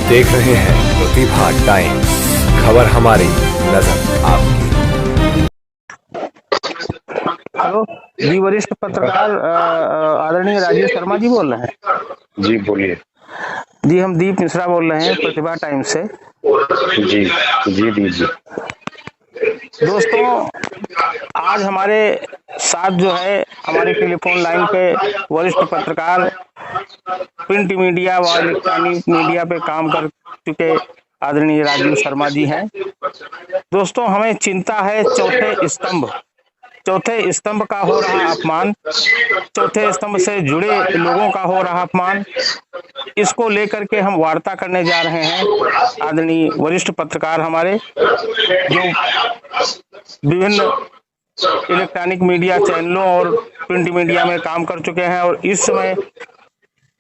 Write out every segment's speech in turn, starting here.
देख रहे हैं प्रतिभा टाइम्स, खबर हमारी, नजर आपकी। हेलो जी, वरिष्ठ पत्रकार आदरणीय राजीव शर्मा जी बोल रहे हैं? जी बोलिए। जी, हम दीप मिश्रा बोल रहे हैं प्रतिभा टाइम्स से। जी जी दीजिए। दोस्तों, आज हमारे साथ जो है हमारे टेलीफोन लाइन पे वरिष्ठ पत्रकार, प्रिंट मीडिया व इलेक्ट्रॉनिक मीडिया पे काम कर चुके आदरणीय राजीव शर्मा जी हैं। दोस्तों, हमें चिंता है चौथे स्तंभ का हो रहा अपमान, चौथे स्तंभ से जुड़े लोगों का हो रहा अपमान। इसको लेकर के हम वार्ता करने जा रहे हैं। आदरणीय वरिष्ठ पत्रकार हमारे, जो विभिन्न इलेक्ट्रॉनिक मीडिया चैनलों और प्रिंट मीडिया में काम कर चुके हैं और इस समय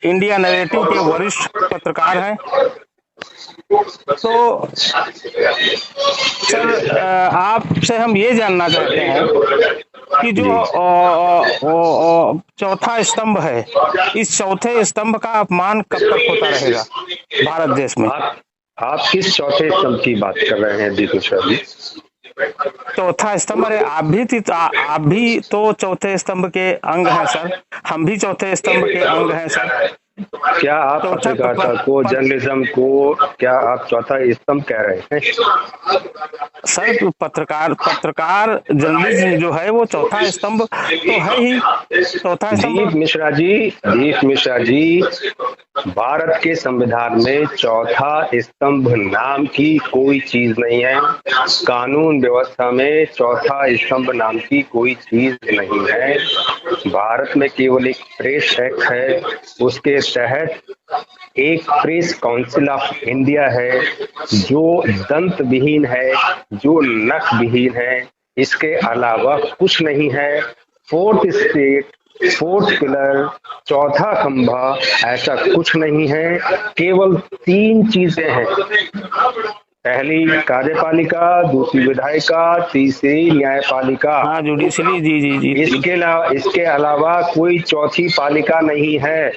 इंडिया नैरेटिव के वरिष्ठ पत्रकार हैं। तो सर, आपसे हम ये जानना चाहते हैं कि जो चौथा स्तंभ है, इस चौथे स्तंभ का अपमान कब तक होता रहेगा भारत देश में? आप किस चौथे स्तंभ की बात कर रहे हैं दीप मिश्रा जी? चौथा स्तंभ? अरे आप भी तो चौथे स्तंभ के अंग हैं सर, हम भी चौथे स्तंभ के अंग हैं सर। क्या आप पत्रकारिता को, जर्नलिज्म को, क्या आप चौथा स्तंभ कह रहे हैं? सर, पत्रकार जर्नलिज्म जो है वो चौथा स्तंभ तो है ही। चौथा स्तंभ दीप मिश्रा जी, भारत के संविधान में चौथा स्तंभ नाम की कोई चीज नहीं है। कानून व्यवस्था में चौथा स्तंभ नाम की कोई चीज नहीं है। भारत में केवल एक प्रेस एक्ट है, उसके तहत एक प्रेस काउंसिल ऑफ इंडिया है जो दंत विहीन है, जो नख विहीन है। इसके अलावा कुछ नहीं है। फोर्थ स्टेट, फोर्थ पिलर, चौथा खंभा, ऐसा कुछ नहीं है। केवल 3 चीजें हैं। पहली कार्यपालिका, दूसरी विधायिका, तीसरी न्यायपालिका। हाँ, जुडिशरी। जी जी जी। इसके अलावा कोई चौथी पालिका नहीं है।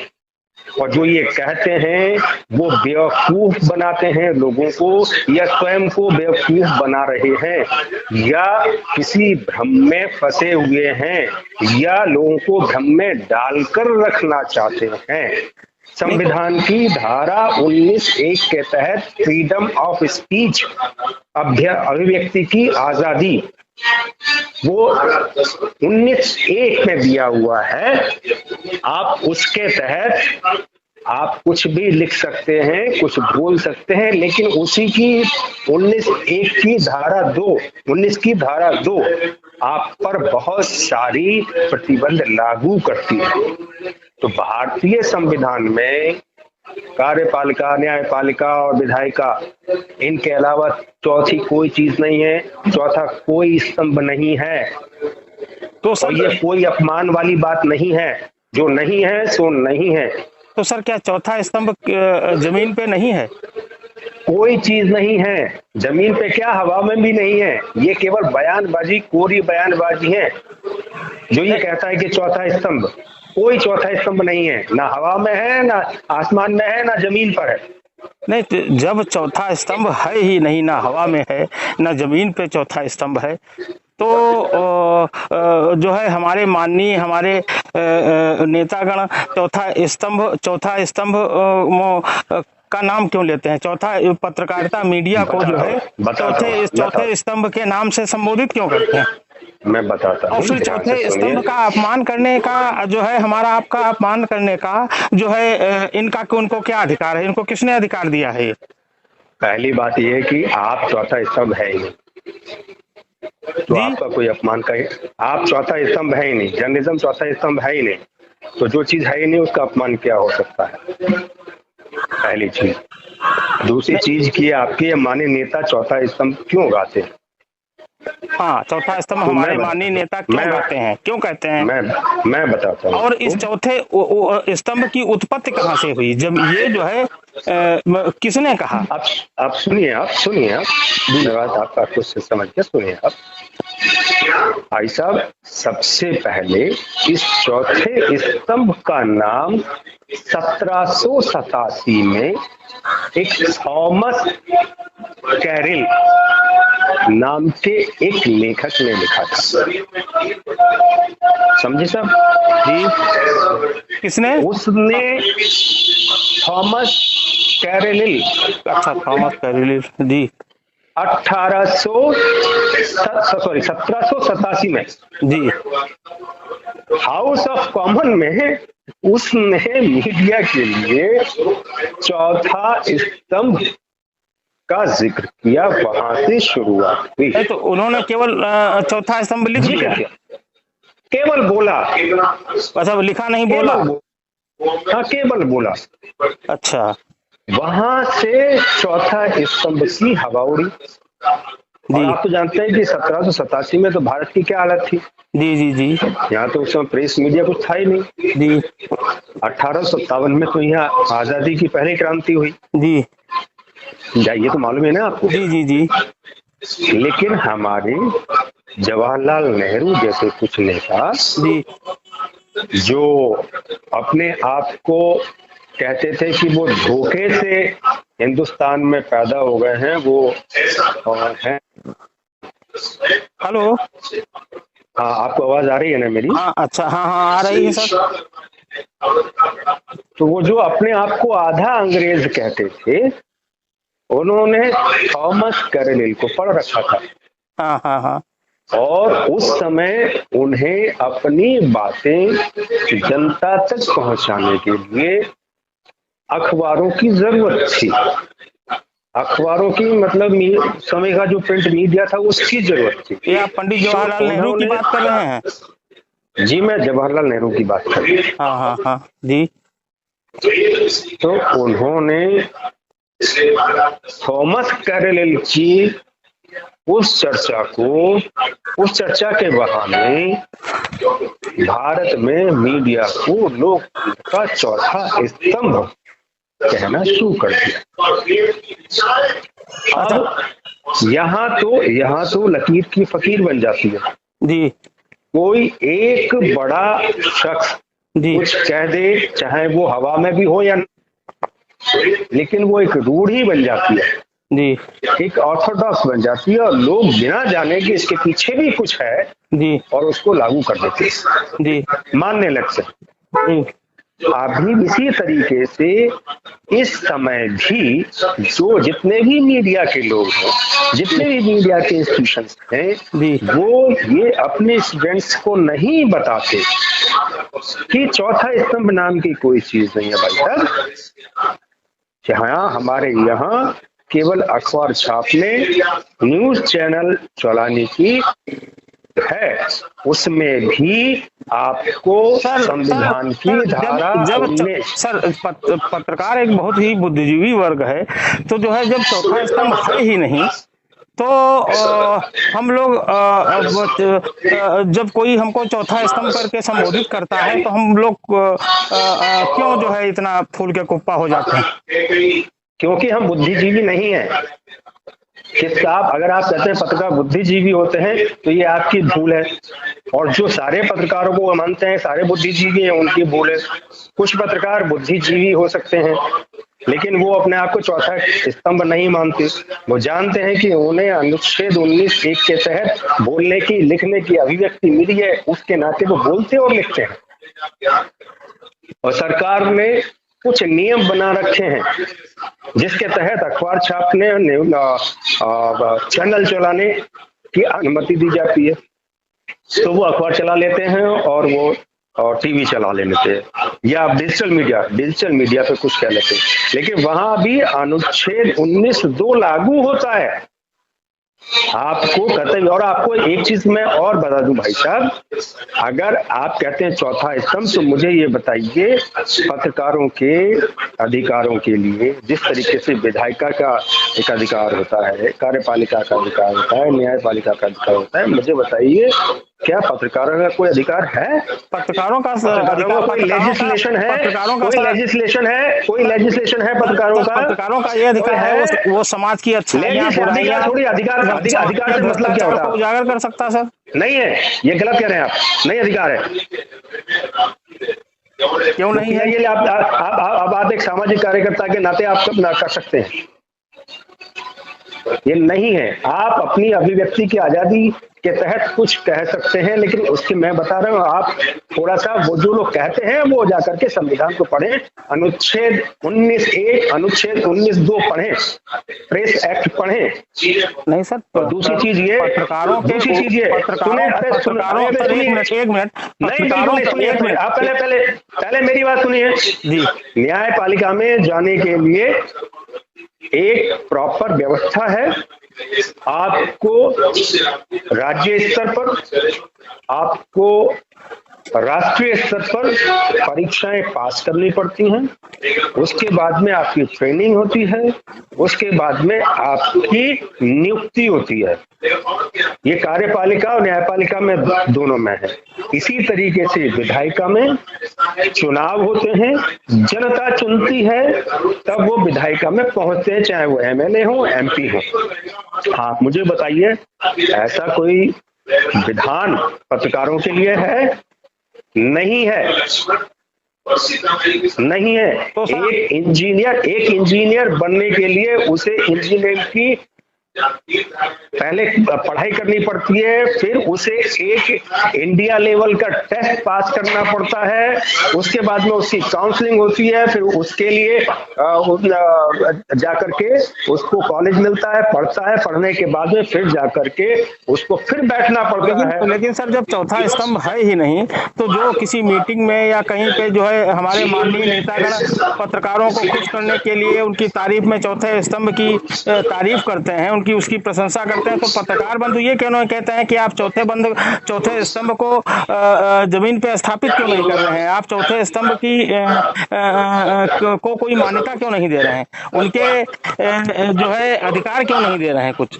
और जो ये कहते हैं वो बेवकूफ बनाते हैं लोगों को, या स्वयं को बेवकूफ बना रहे हैं, या किसी भ्रम में फंसे हुए हैं, या लोगों को भ्रम में डालकर रखना चाहते हैं। संविधान की धारा 19(1) के तहत फ्रीडम ऑफ स्पीच, अभिव्यक्ति की आजादी, वो 19(1) में दिया हुआ है। आप उसके तहत आप कुछ भी लिख सकते हैं, कुछ बोल सकते हैं, लेकिन उसी की 19(1) की धारा 2, 19 की धारा 2 आप पर बहुत सारी प्रतिबंध लागू करती है। तो भारतीय संविधान में कार्यपालिका, न्यायपालिका और विधायिका, इनके अलावा चौथी कोई चीज नहीं है, चौथा कोई स्तंभ नहीं है। तो सर, ये कोई अपमान वाली बात नहीं है। जो नहीं है सो नहीं है। तो सर, क्या चौथा स्तंभ जमीन पे नहीं है? कोई चीज नहीं है जमीन पे, क्या हवा में भी नहीं है। ये केवल बयानबाजी, कोरी बयानबाजी है। जो ये कहता है कि चौथा स्तंभ, कोई चौथा स्तंभ नहीं है। ना हवा में है, ना आसमान में है, ना जमीन पर है। नहीं, तो जब चौथा स्तंभ है ही नहीं, ना हवा में है ना जमीन पे चौथा स्तंभ है, तो जो है हमारे माननीय नेतागण चौथा स्तंभ का नाम क्यों लेते हैं? चौथा पत्रकारिता मीडिया को जो है चौथे स्तंभ के नाम से संबोधित क्यों करते हैं? मैं बताता हूँ। और फिर चौथे स्तंभ का अपमान करने का जो है, हमारा आपका अपमान करने का जो है, उनको क्या अधिकार है? इनको किसने अधिकार दिया है? पहली बात यह है कि आप चौथा स्तंभ है ही नहीं, तो आपका कोई अपमान करे। आप चौथा स्तंभ है ही नहीं, जर्नलिज्म चौथा स्तंभ है ही नहीं, तो जो चीज है ही नहीं उसका अपमान क्या हो सकता है? पहली चीज। दूसरी चीज की आपके माननीय नेता चौथा स्तंभ क्यों गाते हैं? हाँ, चौथा स्तंभ हमारे माननीय नेता क्यों कहते हैं, क्यों कहते हैं? मैं बताता हूँ। और इस चौथे स्तंभ की उत्पत्ति कहाँ से हुई? जब ये जो है किसने कहा? आप सुनिए, आप धन्यवाद, आपका कुछ समझ के सुनिए आप। भाई साहब, सबसे पहले इस चौथे स्तंभ का नाम 1787 में एक थॉमस कैरिल नाम के एक लेखक ने लिखा था। समझे साहब? जी, किसने? उसने थॉमस कैरिल, अच्छा, थॉमस कैरिल जी। 1787 में जी हाउस ऑफ कॉमन में उसने मीडिया के लिए चौथा स्तंभ का जिक्र किया। वहां से शुरुआत हुई। तो उन्होंने केवल चौथा स्तंभ लिख दिया? केवल बोला। अच्छा, लिखा नहीं, बोला? हाँ, केवल बोला। अच्छा, वहां से चौथा स्तंभ की हवा उड़ी। और आप तो जानते हैं कि 1787 में तो भारत की क्या हालत थी। जी जी जी। यहाँ तो उस समय प्रेस मीडिया कुछ था ही नहीं जी। 1857 में तो यहाँ आजादी की पहली क्रांति हुई। जी, ये तो मालूम है ना आपको? जी जी जी। लेकिन हमारे जवाहरलाल नेहरू जैसे कुछ नेता जी जो अपने आप को कहते थे कि वो धोखे से हिंदुस्तान में पैदा हो गए हैं, वो हैं। हेलो, हाँ, आपको आवाज आ रही है ना मेरी? हाँ, अच्छा, हाँ हाँ, आ रही है सर। तो वो जो अपने आप को आधा अंग्रेज कहते थे, उन्होंने थॉमस कैरिल को पढ़ रखा था। हाँ हाँ हाँ। और उस समय उन्हें अपनी बातें जनता तक पहुंचाने के लिए अखबारों की जरूरत थी। अखबारों की मतलब समय का जो प्रिंट मीडिया था उसकी जरूरत थी। ये आप पंडित जवाहरलाल नेहरू की बात कर रहे हैं? जी, मैं जवाहरलाल नेहरू की बात कर रहा हूँ। हाँ हाँ हाँ जी। तो उन्होंने थॉमस कैरिल की उस चर्चा के बहाने भारत में मीडिया को लोकतंत्र का चौथा स्तंभ कहना शुरू कर दिया। अब यहाँ तो लकीर की फकीर बन जाती है। जी। कोई एक बड़ा शख्स जी कुछ कह दे, चाहे वो हवा में भी हो या लेकिन वो एक रूढ़ी बन जाती है। जी। एक ऑर्थोडॉक्स बन जाती है और लोग बिना जाने कि इसके पीछे भी कुछ है जी और उसको लागू कर देते हैं, जी, मानने लगते हैं। जी। अभी इसी तरीके से इस समय भी जो जितने भी मीडिया के लोग हैं, जितने भी मीडिया के इंस्टीट्यूशंस हैं, वो ये अपने स्टूडेंट्स को नहीं बताते कि चौथा स्तंभ नाम की कोई चीज नहीं है भाई साहब। हाँ, हमारे यहाँ केवल अखबार छापने, न्यूज चैनल चलाने की है, उसमें भी आपको संविधान की धारा सर पत्रकार एक बहुत ही बुद्धिजीवी वर्ग है, तो जो है जब चौथा स्तंभ है ही नहीं तो हम लोग जब कोई हमको चौथा स्तंभ करके संबोधित करता है तो हम लोग क्यों जो है इतना फूल के कुप्पा हो जाते हैं? क्योंकि हम बुद्धिजीवी नहीं हैं। कि आप अगर आप कहते हैं पत्रकार बुद्धिजीवी होते हैं तो ये आपकी भूल है, और जो सारे पत्रकारों को मानते हैं सारे बुद्धिजीवी हैं, उनकी भूल है। कुछ पत्रकार बुद्धिजीवी हो सकते हैं लेकिन वो अपने आप को चौथा स्तंभ नहीं मानते। वो जानते हैं कि उन्हें अनुच्छेद 19(1) के तहत बोलने की, लिखने की अभिव्यक्ति मिली है, उसके नाते वो बोलते और लिखते हैं। और सरकार ने कुछ नियम बना रखे हैं जिसके तहत अखबार छापने, चैनल चलाने की अनुमति दी जाती है। तो वो अखबार चला लेते हैं और टीवी चला लेते हैं, या आप डिजिटल मीडिया पे कुछ कह लेते हैं, लेकिन वहां भी अनुच्छेद 19(2) लागू होता है आपको कतई। और आपको एक चीज मैं और बता दूं भाई साहब, अगर आप कहते हैं चौथा स्तंभ, तो मुझे ये बताइए पत्रकारों के अधिकारों के लिए जिस तरीके से विधायिका का एक अधिकार होता है, कार्यपालिका का अधिकार होता है, न्यायपालिका का अधिकार होता है, मुझे बताइए क्या पत्रकारों का कोई अधिकार है? पत्रकारों का पत्रकारों का कोई लेजिस्लेशन है? कोई लेजिस्लेशन है? कोई लेजिस्लेशन है पत्रकारों का? पत्रकारों का ये अधिकार है वो समाज की अच्छाइयां बुराइयां थोड़ी अधिकार से मतलब क्या होता है? उजागर कर सकता सर? नहीं है, ये गलत कह रहे हैं आप, नहीं अधिकार है। क्यों नहीं है? ये आप एक सामाजिक कार्यकर्ता के नाते आप सब ना कर सकते हैं, ये नहीं है। आप अपनी अभिव्यक्ति की आजादी के तहत कुछ कह सकते हैं, लेकिन उसके मैं बता रहा हूँ आप थोड़ा सा वो जो लोग कहते हैं वो जाकर के संविधान को पढ़ें, अनुच्छेद 19(1) अनुच्छेद 19(2) पढ़ें, प्रेस एक्ट पढ़ें। नहीं सर, और दूसरी चीज ये, दूसरी चीज ये सुने, एक मिनट नहीं, आप पहले मेरी बात सुनिए जी। न्यायपालिका में जाने के लिए एक प्रॉपर व्यवस्था है। आपको राज्य स्तर पर, आपको राष्ट्रीय स्तर पर परीक्षाएं पास करनी पड़ती हैं, उसके बाद में आपकी ट्रेनिंग होती है, उसके बाद में आपकी नियुक्ति होती है। ये कार्यपालिका और न्यायपालिका में दोनों में है। इसी तरीके से विधायिका में चुनाव होते हैं, जनता चुनती है, तब वो विधायिका में पहुंचते हैं, चाहे वो एमएलए हो एमपी हो। हाँ, मुझे बताइए ऐसा कोई विधान पत्रकारों के लिए है? नहीं है, नहीं है। तो एक इंजीनियर बनने के लिए उसे इंजीनियरिंग की पहले पढ़ाई करनी पड़ती है, फिर उसे एक इंडिया लेवल का टेस्ट पास करना पड़ता है, उसके बाद में उसकी काउंसलिंग होती है, फिर उसके लिए जाकर के उसको कॉलेज मिलता है, पढ़ता है, पढ़ने के बाद में फिर जाकर के उसको फिर बैठना पड़ता है। लेकिन सर जब चौथा स्तंभ है ही नहीं, तो जो किसी मीटिंग में या कहीं पे जो है हमारे माननीय नेतागण पत्रकारों को खुश करने के लिए उनकी तारीफ में चौथे स्तंभ की तारीफ करते हैं, उनकी उसकी प्रशंसा करते हैं, तो पत्रकार बंधु ये क्यों नहीं कहते हैं कि आप चौथे स्तंभ को जमीन पे स्थापित क्यों नहीं कर रहे हैं? आप चौथे स्तंभ की को कोई मान्यता क्यों नहीं दे रहे हैं? उनके जो है अधिकार क्यों नहीं दे रहे हैं कुछ?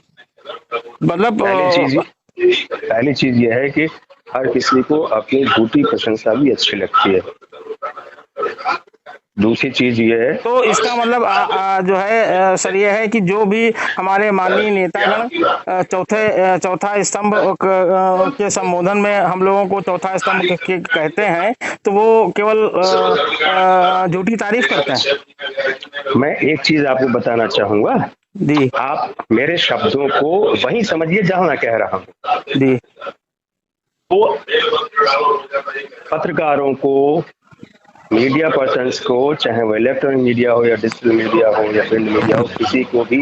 मतलब पहली चीज ये है कि हर किसी को अपनी झूठी प्रशंसा भी अच्छी लगती है। दूसरी चीज ये है, तो इसका मतलब जो है सर ये है कि जो भी हमारे माननीय नेतागण चौथा स्तंभ के संबोधन में हम लोगों को चौथा स्तंभ कहते हैं, तो वो केवल झूठी तारीफ करते हैं। मैं एक चीज आपको बताना चाहूंगा जी, आप मेरे शब्दों को वहीं समझिए जहां मैं कह रहा हूं जी। तो पत्रकारों को, मीडिया पर्सन्स को, चाहे वो इलेक्ट्रॉनिक मीडिया हो या डिजिटल मीडिया हो या प्रिंट मीडिया हो, किसी को भी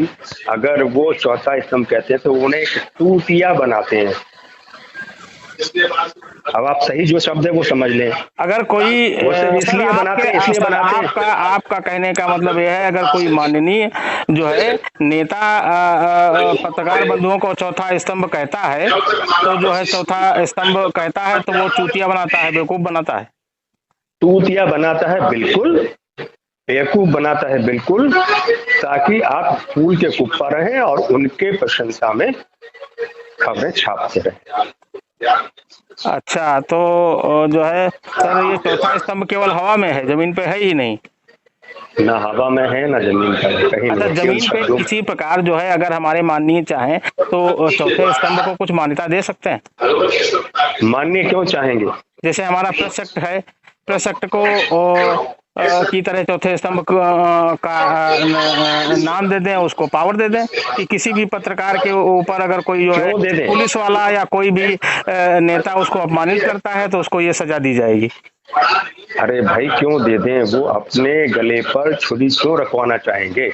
अगर वो चौथा स्तंभ कहते हैं तो उन्हें टूटिया बनाते हैं। अब आप सही जो शब्द है वो समझ लें। अगर कोई इसलिए बनाते हैं आपका कहने का मतलब यह है, अगर कोई माननीय जो है नेता पत्रकार बंधुओं को चौथा स्तंभ कहता है, तो जो है चौथा स्तंभ कहता है तो वो चूतिया बनाता है, बेवकूफ बनाता है। टूटिया बनाता है, बिल्कुल बेवकूफ बनाता है, बिल्कुल, ताकि आप फूल के कुप्पा रहें और उनके प्रशंसा में खबरें छापते रहें। अच्छा, तो जो है सर ये चौथा स्तंभ केवल हवा में है, जमीन पे है ही नहीं? ना हवा में है ना जमीन पर कहीं। अच्छा, जमीन पे किसी प्रकार जो है अगर हमारे माननीय चाहें तो चौथे स्तंभ को कुछ मान्यता दे सकते हैं? माननीय क्यों चाहेंगे? जैसे हमारा प्रेस एक्ट है, प्रेस एक्ट को की तरह चौथे स्तंभ का नाम दे दें, उसको पावर दे दें कि किसी भी पत्रकार के ऊपर अगर कोई जो है पुलिस वाला या कोई भी नेता उसको अपमानित करता है तो उसको ये सजा दी जाएगी। अरे भाई क्यों दे दें? वो अपने गले पर छुरी क्यों रखवाना चाहेंगे?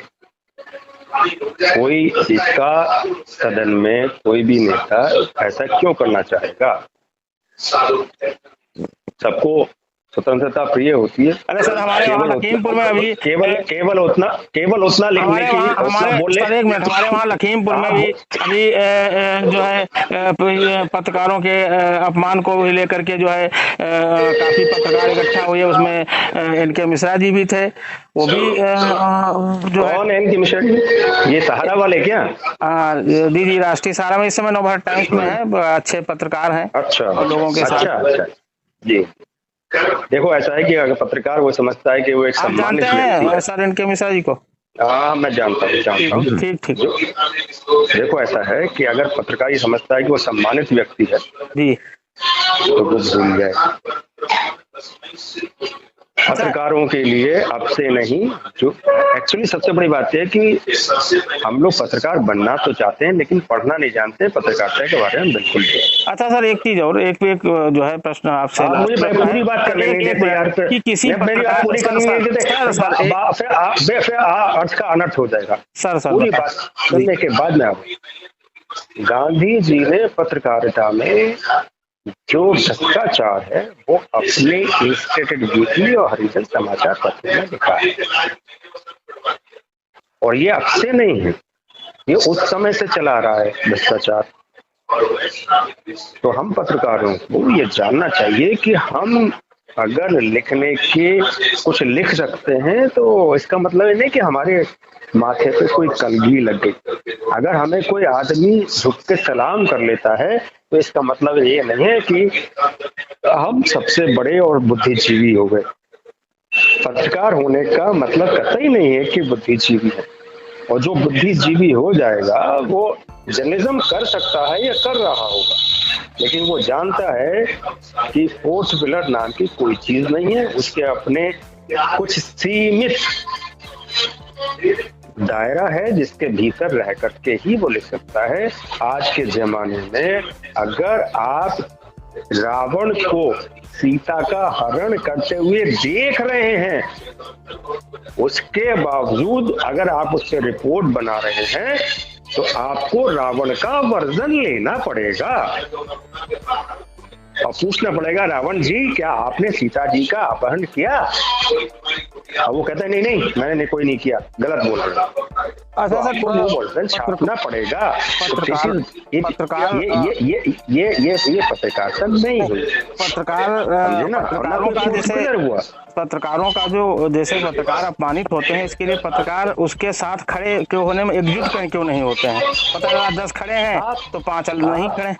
कोई इसका सदन में कोई भी नेता ऐसा क्यों करना चाहेगा? सबको स्वतंत्रता प्रिय होती है। अरे सर हमारे वहाँ लखीमपुर में अभी केवल उतना लिखने हमारे की, वहाँ उतना बोलने। सर एक मिनट, हमारे वहाँ लखीमपुर में भी अभी जो है पत्रकारों के अपमान को लेकर के जो है काफी पत्रकार इकट्ठा हुए, उसमें इनके मिश्रा जी भी थे, वो भी जो है। कौन है इनके मिश्रा जी? ये सहारा वाले क्या? दीदी राष्ट्रीय सहारा में इस समय नवभारत टाइम्स में है, अच्छे पत्रकार हैं। अच्छा, और लोगों के साथ। अच्छा जी। देखो ऐसा है कि अगर पत्रकार वो समझता है कि वो एक आप सम्मानित जानते व्यक्ति हैं है। सर इनके मिश्रा जी को? हाँ, मैं जानता हूँ। ठीक। देखो ऐसा है कि अगर पत्रकार ये समझता है कि वो सम्मानित व्यक्ति है जी, तो वो भूल जाए। पत्रकारों के लिए अब से नहीं, जो एक्चुअली सबसे बड़ी बात है कि हम लोग पत्रकार बनना तो चाहते हैं लेकिन पढ़ना नहीं जानते पत्रकारिता के बारे में बिल्कुल भी। अच्छा सर एक चीज और, एक जो है प्रश्न आपसे मुझे पूरी बात करने नहीं देते यार, कि किसी मेरी बात पूरी करनी नहीं देते, फिर अर्थ का अनर्थ हो जाएगा। सर पूरी बात करने के बाद में गांधी जी ने पत्रकारिता में जो भ्रष्टाचार है वो अपने इलस्ट्रेटेड वीकली और हरिजन समाचार पत्र में लिखा है, और ये अब से नहीं है, ये उस समय से चला रहा है भ्रष्टाचार। तो हम पत्रकारों को ये जानना चाहिए कि हम अगर लिखने के कुछ लिख सकते हैं तो इसका मतलब ये नहीं कि हमारे माथे पे कोई कलगी लग गई। अगर हमें कोई आदमी झुक के सलाम कर लेता है तो इसका मतलब ये नहीं है कि हम सबसे बड़े और बुद्धिजीवी हो गए। पत्रकार होने का मतलब कतई नहीं है कि बुद्धिजीवी है, और जो बुद्धिजीवी हो जाएगा वो जर्नलिज्म कर सकता है या कर रहा होगा, लेकिन वो जानता है कि फोर्थ पिलर नाम की कोई चीज नहीं है, उसके अपने कुछ सीमित दायरा है जिसके भीतर रह करके ही वो लिख सकता है। आज के जमाने में अगर आप रावण को सीता का हरण करते हुए देख रहे हैं, उसके बावजूद अगर आप उस पर रिपोर्ट बना रहे हैं तो आपको रावण का वर्जन लेना पड़ेगा और पूछना पड़ेगा, रावण जी क्या आपने सीता जी का अपहरण किया? अब वो कहता है नहीं मैंने कोई नहीं किया, गलत बोल रहे हो। अच्छा सर वो वर्जन छापना पड़ेगा। पत्रकार ये पत्रकारिता नहीं हुई। पत्रकारों का जो जैसे पत्रकार अपमानित होते हैं, इसके लिए पत्रकार उसके साथ खड़े क्यों होने में एकजुट क्यों नहीं होते हैं? पत्रकार 10 खड़े हैं तो 5 नहीं खड़े।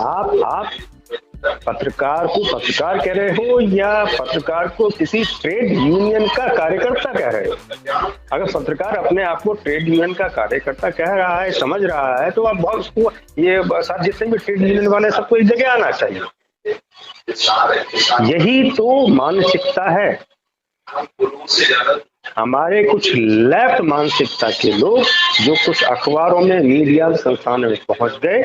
आप पत्रकार को पत्रकार कह रहे हो या पत्रकार को किसी ट्रेड यूनियन का कार्यकर्ता कह रहे हो? अगर पत्रकार अपने आप को ट्रेड यूनियन का कार्यकर्ता कह रहा है, समझ रहा है, तो आप बहुत उसको ये साथ जितने भी ट्रेड यूनियन वाले सबको एक जगह आना चाहिए। यही तो मानसिकता है। हमारे कुछ लेफ्ट मानसिकता के लोग जो कुछ अखबारों में मीडिया संस्थान में पहुंच गए,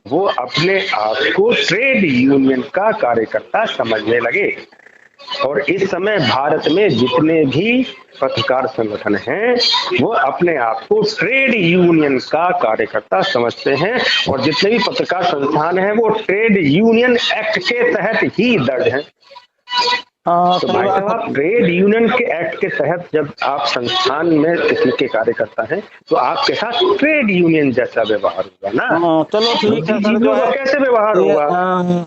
वो अपने आप को ट्रेड यूनियन का कार्यकर्ता समझने लगे। और इस समय भारत में जितने भी पत्रकार संगठन हैं वो अपने आप को ट्रेड यूनियन का कार्यकर्ता समझते हैं, और जितने भी पत्रकार संस्थान हैं वो ट्रेड यूनियन एक्ट के तहत ही दर्ज हैं। तो भाई साहब, ट्रेड यूनियन के एक्ट के तहत जब आप संस्थान में किसी के कार्यकर्ता हैं तो आपके साथ ट्रेड यूनियन जैसा व्यवहार होगा ना। चलो ठीक है सर, जो है कैसे व्यवहार होगा?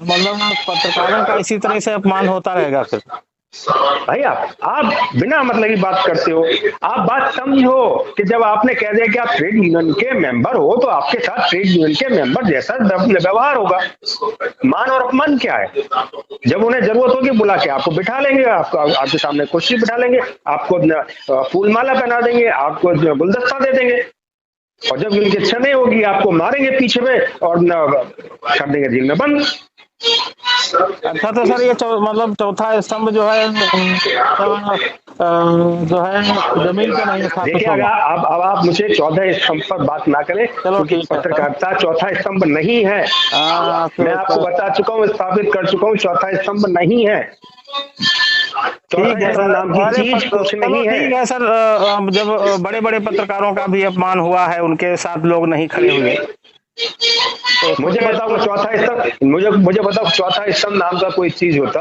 मतलब पत्रकारों का इसी तरह से अपमान होता रहेगा फिर। भाई आप बिना मतलब की बात करते हो। आप बात समझो कि जब आपने कह दिया कि आप ट्रेड यूनियन के मेंबर हो तो आपके साथ ट्रेड यूनियन के मेंबर जैसा व्यवहार होगा। मान और अपमान क्या है? जब उन्हें जरूरत होगी बुला के आपको बिठा लेंगे, आपके सामने कुर्सी बिठा लेंगे, आपको फूल माला पहना देंगे, आपको गुलदस्ता दे देंगे, और जब उनकी इच्छा नहीं होगी आपको मारेंगे पीछे में और कर देंगे जेल में बंद। अच्छा तो सर ये मतलब चौथा स्तंभ जो है जमीन पे नहीं था। देखिए अब आप मुझे 14 स्तंभ पर बात ना करें, क्योंकि पत्रकारिता चौथा स्तंभ नहीं है। मैं आपको बता चुका हूँ, स्थापित कर चुका हूँ, चौथा स्तंभ नहीं है। ठीक है सर, नाम की चीज कुछ नहीं है। ठीक है सर, जब बड़े बड़े पत्रकारों का भी अपमान हुआ है, उनके साथ लोग नहीं खड़े हुए, तो मुझे बताओ चौथा स्तंभ, मुझे बताओ चौथा स्तंभ नाम का कोई चीज होता?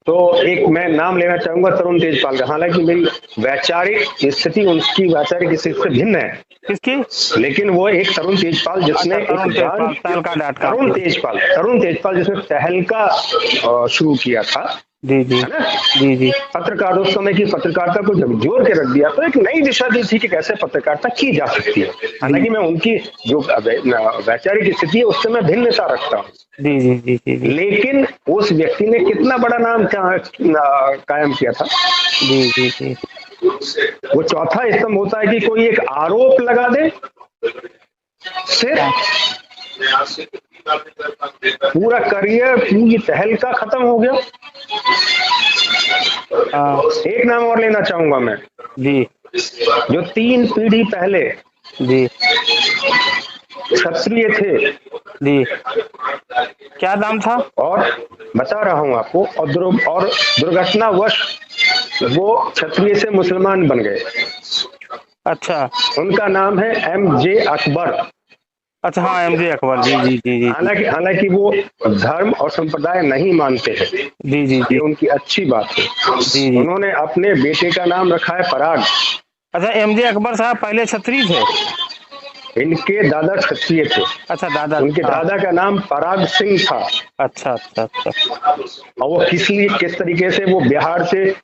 तो एक मैं नाम लेना चाहूंगा तरुण तेजपाल का। हालांकि मेरी वैचारिक स्थिति उनकी वैचारिक स्थिति से भिन्न है, किसकी? लेकिन वो एक तरुण तेजपाल जिसने अच्छा, तरुण तेजपाल, तहलका.com। तरुण तेजपाल जिसने तहलका शुरू किया था, जी जी, है ना? जी जी, पत्रकार उस समय की पत्रकारिता को जब जोड़ के रख दिया तो एक नई दिशा दी थी कि कैसे पत्रकारिता की जा सकती है। हालांकि मैं उनकी जो वैचारिक स्थिति है उससे मैं भिन्नता रखता हूँ, जी जी जी जी जी, लेकिन उस व्यक्ति ने कितना बड़ा नाम कायम किया था। जी जी जी, वो चौथा स्तंभ होता है कि कोई एक आरोप लगा दे, सिर्फ पूरा करियर, पूरी तहलका खत्म हो गया। एक नाम और लेना चाहूंगा मैं, जी, जो 3 पीढ़ी पहले जी क्षत्रिय थे, जी, क्या नाम था? और बता रहा हूं आपको, और दुर्घटनावश वो क्षत्रिय से मुसलमान बन गए। अच्छा, उनका नाम है MJ अकबर। अच्छा, हाँ, MJ अकबर, जी जी जी जी, हालांकि वो धर्म और संप्रदाय नहीं मानते हैं, जी जी ये जी, उनकी अच्छी बात है। जी जी। उन्होंने अपने बेटे का नाम रखा है पराग। अच्छा, MJ अकबर साहब पहले क्षत्रिय थे? इनके दादा क्षत्रिय थे। अच्छा, दादा, उनके दादा का नाम पराग सिंह था। अच्छा अच्छा अच्छा, और वो किस तरीके से वो बिहार से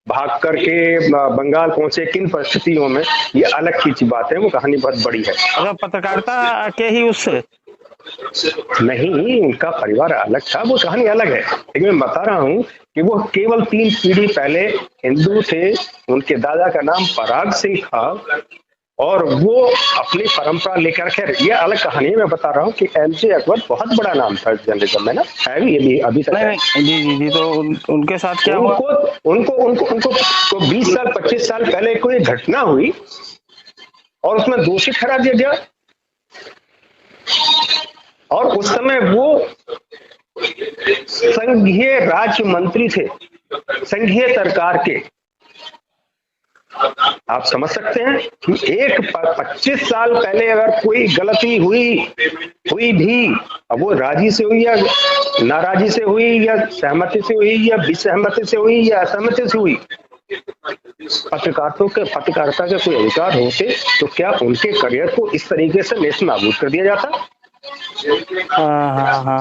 भाग करके बंगाल पहुंचे, किन परिस्थितियों में, ये अलग की बात है, वो कहानी बहुत बड़ी है। अच्छा, पत्रकारिता के ही उससे नहीं, उनका परिवार अलग था, वो कहानी अलग है। लेकिन मैं बता रहा हूँ कि वो केवल 3 पीढ़ी पहले हिंदू थे। उनके दादा का नाम पराग सिंह था और वो अपनी परंपरा लेकर, खैर ये अलग कहानी है। मैं बता रहा हूँ कि MJ अकबर बहुत बड़ा नाम था जर्नलिज्म में ना, है भी, ये भी अभी तक है। जी जी जी, तो उनके साथ क्या हुआ? उनको 20 साल 25 साल पहले कोई घटना हुई और उसमें दोषी ठहरा दिया गया, और उस समय वो संघीय राज्य मंत्री थे, संघीय सरकार के। आप समझ सकते हैं कि 25 साल पहले अगर कोई गलती हुई भी, अब वो राजी से हुई या नाराजी से हुई या सहमति से हुई या विसहमति से हुई या असहमति से हुई, पत्रकारिता के कोई अधिकार होते तो क्या उनके करियर को इस तरीके से नेस्त नाबूद कर दिया जाता?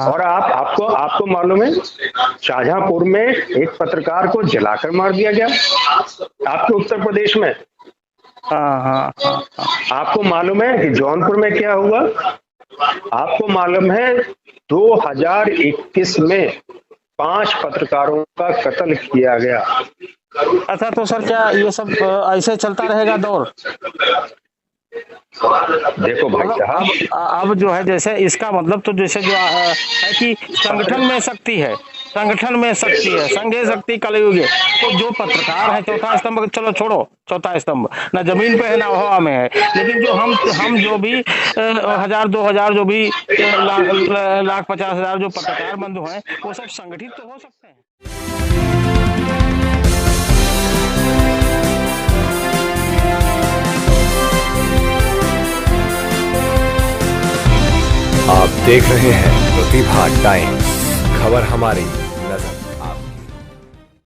और आपको मालूम है, शाहजहांपुर में एक पत्रकार को जलाकर मार दिया गया, आपके उत्तर प्रदेश में। आपको मालूम है कि जौनपुर में क्या हुआ? आपको मालूम है 2021 में 5 पत्रकारों का कत्ल किया गया। अच्छा, तो सर क्या ये सब ऐसे चलता रहेगा दौर? देखो भाई साहब, अब जो है, जैसे इसका मतलब तो जैसे जो है कि संगठन में शक्ति है, संघे शक्ति कलयुग है। तो जो पत्रकार है, चौथा स्तंभ, चलो छोड़ो चौथा स्तंभ, ना जमीन पे है ना हवा में है, लेकिन जो हम जो भी 1000 2000 जो भी लाख 50,000 जो पत्रकार बंधु हैं, वो सब संगठित तो हो सकते हैं। आप देख रहे हैं प्रतिभा टाइम्स, खबर हमारी,